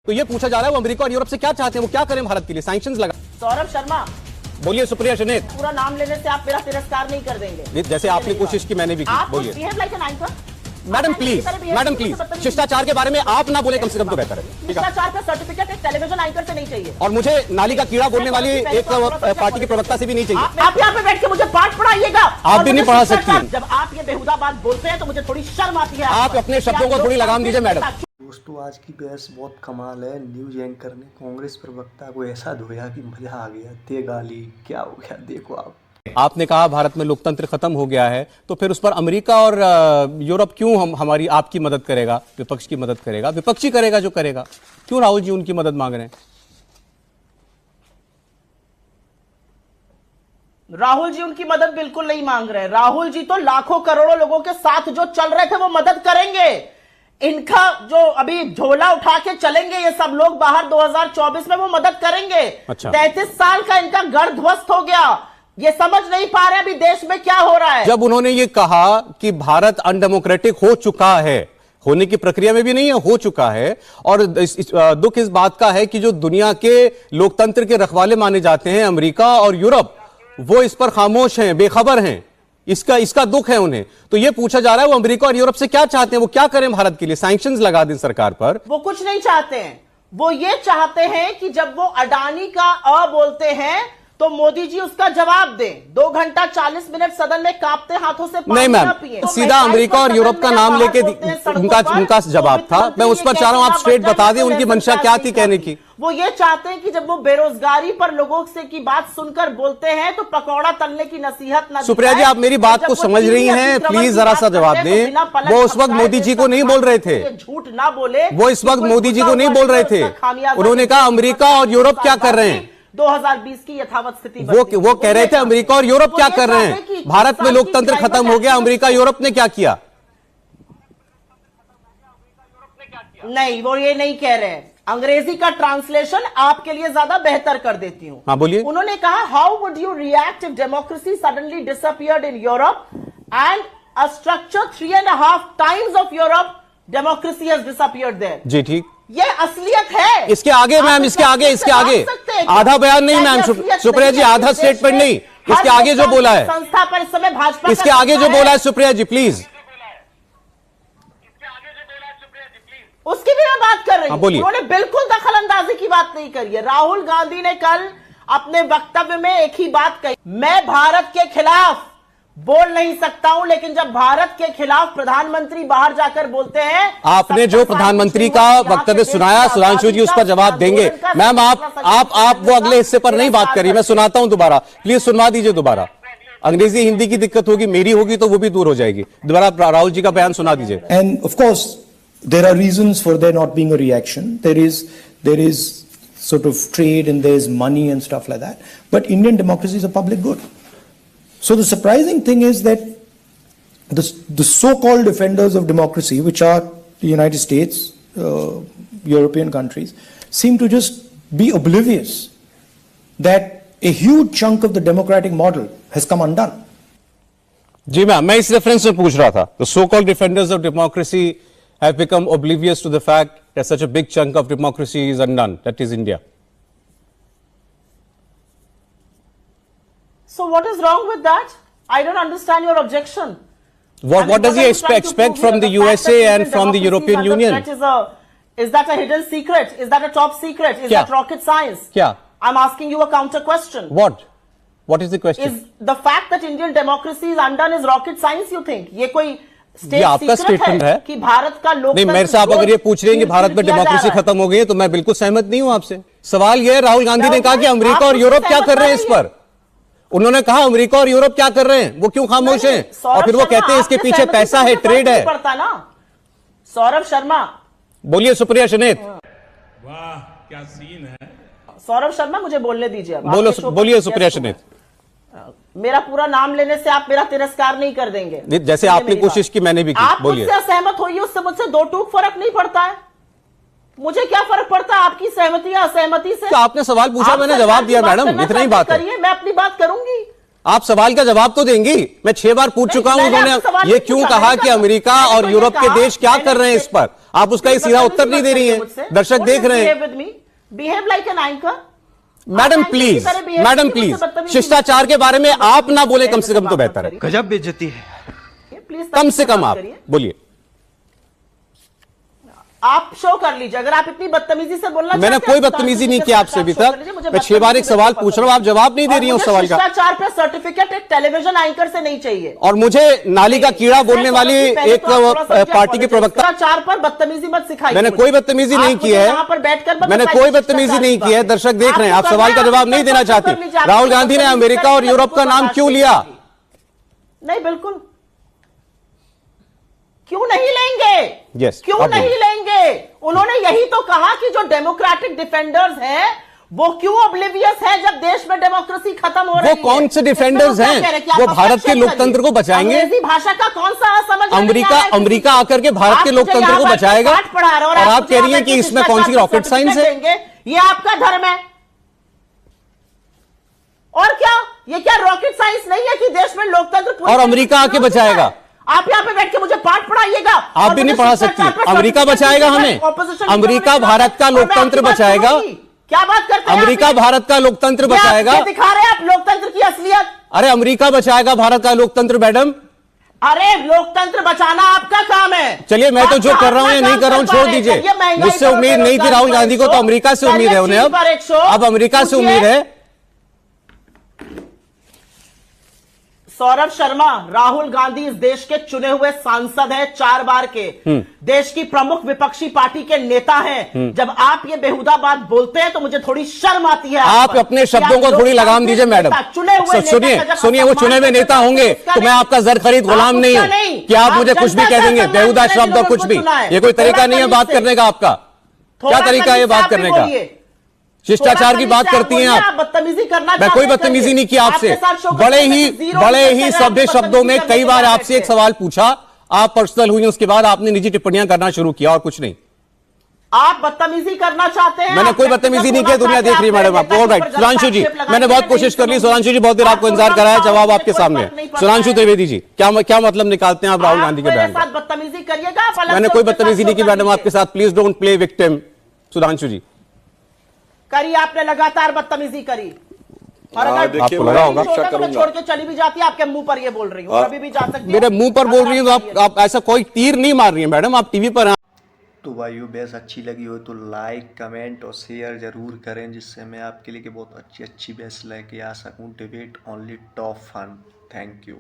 तो ये पूछा जा रहा है वो अमेरिका और यूरोप से क्या चाहते हैं, वो क्या करें भारत के लिए, सैंक्शंस लगा। सौरभ शर्मा, बोलिए सुप्रिया शनेत। पूरा नाम लेने से आप मेरा तिरस्कार नहीं कर देंगे। जैसे आपने कोशिश की मैंने भी की। बोलिए मैडम प्लीज, मैडम प्लीज, शिष्टाचार के बारे में आप ना बोले कम से कम तो बेहतर है। शिष्टाचार का सर्टिफिकेट एक टेलीविजन एंकर से नहीं चाहिए और मुझे नाली का कीड़ा बोलने वाली एक पार्टी के प्रवक्ता से भी नहीं चाहिए। आप यहाँ पे बैठ के मुझे पाठ पढ़ाइएगा। आप भी नहीं पढ़ा सकती। जब आप ये बेहुदा बात बोलते हैं तो मुझे थोड़ी शर्म आती है। आप अपने शब्दों को थोड़ी लगाम दीजिए मैडम। दोस्तों, आज की बहस बहुत कमाल है। न्यूज एंकर ने कांग्रेस प्रवक्ता को ऐसा धोया कि मजा आ गया। ते गाली क्या हो गया देखो आप। आपने कहा भारत में लोकतंत्र खत्म हो गया है, तो फिर उस पर अमेरिका और यूरोप क्यों हमारी आपकी मदद करेगा, विपक्ष की मदद करेगा, विपक्षी करेगा जो करेगा, क्यों राहुल जी उनकी मदद मांग रहे हैं? राहुल जी उनकी मदद बिल्कुल नहीं मांग रहे हैं। राहुल जी तो लाखों करोड़ों लोगों के साथ जो चल रहे थे वो मदद करेंगे। इनका जो अभी झोला उठा के चलेंगे ये सब लोग बाहर 2024 में, वो मदद करेंगे। अच्छा। 33 साल का इनका गढ़ ध्वस्त हो गया। ये समझ नहीं पा रहे अभी देश में क्या हो रहा है। जब उन्होंने ये कहा कि भारत अनडेमोक्रेटिक हो चुका है, होने की प्रक्रिया में भी नहीं है, हो चुका है, और दुख इस बात का है कि जो दुनिया के लोकतंत्र के रखवाले माने जाते हैं अमेरिका और यूरोप, वो इस पर खामोश हैं, बेखबर हैं। इसका दुख है उन्हें। तो ये पूछा जा रहा है वो अमेरिका और यूरोप से क्या चाहते हैं, वो क्या करें भारत के लिए, सैंक्शंस लगा दें सरकार पर। वो कुछ नहीं चाहते हैं। वो ये चाहते हैं कि जब वो अडानी का अ बोलते हैं तो मोदी जी उसका जवाब दें। 2 घंटा 40 मिनट सदन में कांपते हाथों से पानी नहीं मैम, तो सीधा अमेरिका और यूरोप का नाम लेके उनका जवाब था। मैं उस पर चाह रहा हूं आप स्ट्रेट बता दें उनकी मंशा क्या थी कहने की। वो ये चाहते हैं कि जब वो बेरोजगारी पर लोगों से की बात सुनकर बोलते हैं तो पकौड़ा तलने की नसीहत ना। सुप्रिया जी, आप मेरी बात को समझ रही हैं, प्लीज जरा सा जवाब दें। वो उस वक्त मोदी जी को नहीं बोल रहे थे, झूठ ना बोले। वो इस वक्त मोदी जी को नहीं बोल रहे थे। उन्होंने कहा अमेरिका और यूरोप क्या कर रहे हैं। 2020 की यथावत स्थिति वो कह रहे थे अमेरिका और यूरोप क्या कर रहे हैं। भारत में लोकतंत्र खत्म हो गया, अमेरिका यूरोप ने क्या किया? नहीं, वो ये नहीं कह रहे हैं। अंग्रेजी का ट्रांसलेशन आपके लिए ज्यादा बेहतर कर देती हूं। हाँ बोलिए। उन्होंने कहा how would you react if democracy suddenly disappeared in Europe and a structure 3.5 times of Europe democracy has disappeared there. जी ठीक, ये असलियत है। इसके आगे मैम, इसके आगे आधा बयान नहीं मैम, सुप्रिया जी, आधा स्टेटमेंट नहीं, इसके आगे जो बोला है संस्था पर इस समय भाजपा, इसके आगे जो बोला है सुप्रिया जी प्लीज, उसकी भी मैं बात कर रही हूं। बोलिए। उन्होंने बिल्कुल दखल अंदाजी की बात नहीं करी है। राहुल गांधी ने कल अपने वक्तव्य में एक ही बात कही, मैं भारत के खिलाफ बोल नहीं सकता हूं, लेकिन जब भारत के खिलाफ प्रधानमंत्री बाहर जाकर बोलते हैं। आपने जो प्रधानमंत्री का वक्तव्य सुनाया, सुधांशु जी उस पर जवाब देंगे। मैम आप वो अगले हिस्से पर नहीं बात करिए, मैं सुनाता हूं दोबारा, प्लीज सुनवा दीजिए दोबारा। अंग्रेजी हिंदी की दिक्कत होगी, मेरी होगी तो वो भी दूर हो जाएगी। दोबारा राहुल जी का बयान सुना दीजिए। End of course there are reasons for there not being a reaction. There is sort of trade and there is money and stuff like that. But Indian democracy is a public good. So the surprising thing is that the so-called defenders of democracy, which are the United States, European countries, seem to just be oblivious that a huge chunk of the democratic model has come undone. जी ma'am, मैं इस reference में पूछ रहा था। The so-called defenders of democracy have become oblivious to the fact that such a big chunk of democracy is undone, that is India. So what is wrong with that? I don't understand your objection. What does he expect from the USA and from the European Union? Is that a hidden secret? Is that a top secret? Is that rocket science? क्या? I'm asking you a counter question. What is the question? Is the fact that Indian democracy is undone is rocket science, you think? ये कोई ये आपका statement है कि भारत का लोकतंत्र। नहीं, मेरे से आप अगर ये पूछ रहे हैं कि भारत में डेमोक्रेसी खत्म हो गई है तो मैं बिल्कुल सहमत नहीं हूं आपसे। सवाल ये है, राहुल गांधी ने कहा कि अमेरिका और यूरोप क्या कर रहे हैं इस पर। उन्होंने कहा अमेरिका और यूरोप क्या कर रहे हैं, वो क्यों खामोश हैं? और फिर वो कहते हैं इसके पीछे पैसा है, ट्रेड है। सौरभ शर्मा, बोलिए सुप्रिया शनेत। वाह क्या सीन है। सौरभ शर्मा, मुझे बोलने दीजिए। बोलिए सुप्रिया शनेत। मेरा पूरा नाम लेने से आप मेरा तिरस्कार नहीं कर देंगे। जैसे आपने कोशिश की मैंने भी की। आप मुझसे असहमत होइए, उससे मुझसे 2 टूक फर्क नहीं पड़ता है। मुझे क्या फर्क पड़ता है आपकी सहमति या असहमति से? तो आपने सवाल पूछा, मैंने जवाब दिया मैडम, इतना ही बात है। मैं अपनी बात करूंगी, आप सवाल का जवाब तो देंगी। मैं 6 बार पूछ चुका हूं, उन्होंने ये क्यों कहा कि अमेरिका और यूरोप के देश क्या कर रहे हैं इस पर। आप उसका एक सीधा उत्तर नहीं दे रही हैं, दर्शक देख रहे हैं। Behave like an anchor. Madam please, madam please, शिष्टाचार के बारे में आप ना बोले कम से कम तो बेहतर है। गजब बेइज्जती है। प्लीज कम से कम आप बोलिए। आप शो कर लीजिए, अगर आप इतनी बदतमीजी से बोलना मैंने कोई बदतमीजी नहीं किया आपसे अभी तक। मैं 6 बार एक सवाल पूछ रहा हूं, आप जवाब नहीं दे रही हैं उस सवाल का। शिष्टाचार पे सर्टिफिकेट एक टेलीविजन एंकर से नहीं चाहिए। और मुझे नाली का कीड़ा बोलने वाली एक पार्टी के प्रवक्ता। शिष्टाचार पर बदतमीजी मत सिखाइए। मैंने कोई बदतमीजी नहीं की है, यहाँ पर बैठकर मैंने कोई बदतमीजी नहीं की है। दर्शक देख रहे हैं, आप सवाल का जवाब नहीं देना चाहती। राहुल गांधी ने अमेरिका और यूरोप का नाम क्यों लिया? नहीं, बिल्कुल क्यों नहीं लेंगे? Yes, क्यों नहीं लेंगे? उन्होंने यही तो कहा कि जो डेमोक्रेटिक डिफेंडर्स हैं वो क्यों ऑब्लिवियस है जब देश में डेमोक्रेसी खत्म हो रही है। वो कौन से डिफेंडर्स हैं? वो भारत के लोकतंत्र को बचाएंगे। अंग्रेजी भाषा का कौन सा समझ? अमेरिका आकर के भारत के लोकतंत्र को बचाएगा और आप कह रही हैं कि इसमें कौन सी रॉकेट साइंस है? ये आपका धर्म है और क्या? ये क्या रॉकेट साइंस नहीं है कि देश में लोकतंत्र और अमेरिका आके बचाएगा? आप यहाँ पे बैठ के मुझे पाठ पढ़ाइएगा। आप भी नहीं पढ़ा सकती। अमेरिका बचाएगा हमें, अमेरिका भारत का लोकतंत्र बचाएगा। क्या बात करते हैं? अमेरिका भारत का लोकतंत्र बचाएगा। दिखा रहे हैं आप लोकतंत्र की असलियत। अरे अमेरिका बचाएगा भारत का लोकतंत्र मैडम। अरे लोकतंत्र बचाना आपका काम है। चलिए, मैं तो जो कर रहा हूं या नहीं कर रहा हूं छोड़ दीजिए। मुझसे उम्मीद नहीं थी राहुल गांधी को, तो अमेरिका से उम्मीद है उन्हें। अब अमेरिका से उम्मीद है। सौरभ शर्मा, राहुल गांधी इस देश के चुने हुए सांसद हैं 4 बार के, देश की प्रमुख विपक्षी पार्टी के नेता हैं। जब आप ये बेहुदा बात बोलते हैं तो मुझे थोड़ी शर्म आती है। आप अपने शब्दों को थोड़ी लगाम दीजिए मैडम। सुनिए वो चुने हुए नेता होंगे तो मैं आपका जर खरीद गुलाम नहीं हूं कि आप मुझे कुछ भी कह देंगे, बेहुदा शब्द और कुछ भी। ये कोई तरीका नहीं है बात करने का आपका। क्या तरीका है बात करने का? शिष्टाचार की बात करती हैं आप। बदतमीजी करना, मैं कोई बदतमीजी नहीं की आपसे। बड़े ही सभ्य शब्दों में कई बार आपसे एक सवाल पूछा, आप पर्सनल हुई, उसके बाद आपने निजी टिप्पणियां करना शुरू किया और कुछ नहीं। आप बदतमीजी करना चाहते हैं? मैंने कोई बदतमीजी नहीं किया, दुनिया देख रही है मैडम आपको। ऑलराइट सुधांशु जी, मैंने बहुत कोशिश कर ली। सुधांशु जी बहुत देर आपको इंतजार कराया, जवाब आपके सामने। सुधांशु द्विवेदी जी, क्या मतलब निकालते हैं आप राहुल गांधी के बयान का? बदतमीजी करिएगा। मैंने कोई बदतमीजी नहीं की मैडम आपके साथ। Please don't play victim. Sudhanshu ji करी, आपने लगातार बदतमीजी करी और अगर आपको लगा होगा तो छोड़ के चली भी जाती है। आपके मुंह पर ये बोल रही हूँ, अभी भी जा सकती है। मेरे मुंह पर बोल रही हूँ तो आप ऐसा कोई तीर नहीं मार रही है मैडम, आप टीवी पर हैं। तो भाइयों, बहस अच्छी लगी हो तो लाइक, कमेंट और शेयर जरूर करें, जिससे मैं आपके लिए बहुत अच्छी बहस लेके आ सकूं। Debate only top fun. Thank you.